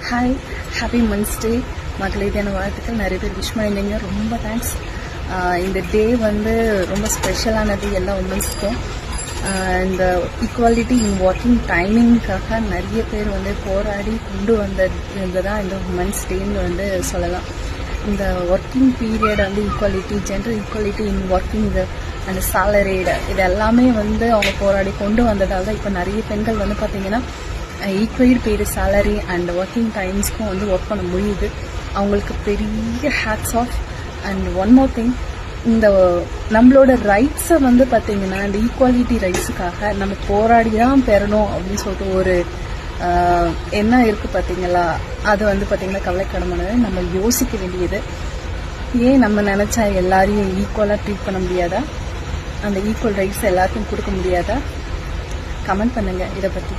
Hi, happy மன்ஸ்டே. மகளிர் தின வாழ்த்துக்கள். நிறைய பேர் விஷ் பண்ணியிருந்தீங்க, ரொம்ப தேங்க்ஸ். இந்த டே வந்து ரொம்ப ஸ்பெஷலானது எல்லா உமன்ஸ்க்கும். இந்த ஈக்குவாலிட்டி இன் ஒர்க்கிங் டைமிங்காக நிறைய பேர் வந்து போராடி கொண்டு வந்தது தான் இந்த உமன்ஸ் டேன்னு வந்து சொல்லலாம். இந்த ஒர்க்கிங் பீரியட் வந்து equality, gender equality in working அந்த சாலரிடு, இது எல்லாமே வந்து அவங்க போராடி கொண்டு வந்ததால் தான் இப்போ நிறைய பெண்கள் வந்து பார்த்திங்கன்னா equal paid salary and working டைம்ஸ்க்கும் வந்து ஒர்க் பண்ண முடியுது. அவங்களுக்கு பெரிய hats off. And one more thing, இந்த நம்மளோட ரைட்ஸை வந்து பார்த்திங்கன்னா இந்த ஈக்குவாலிட்டி ரைட்ஸுக்காக நம்ம போராடி தான் பெறணும் அப்படின்னு சொல்லிட்டு ஒரு என்ன இருக்குது பார்த்தீங்களா, அது வந்து பார்த்திங்கன்னா கவலைக்கிடமானது. நம்ம யோசிக்க வேண்டியது, ஏன் நம்ம நினச்சா எல்லாரையும் ஈக்குவலாக ட்ரீட் பண்ண முடியாதா? அந்த ஈக்குவல் ரைட்ஸ் எல்லாருக்கும் கொடுக்க முடியாதா? கமெண்ட் பண்ணுங்கள் இதை பற்றி.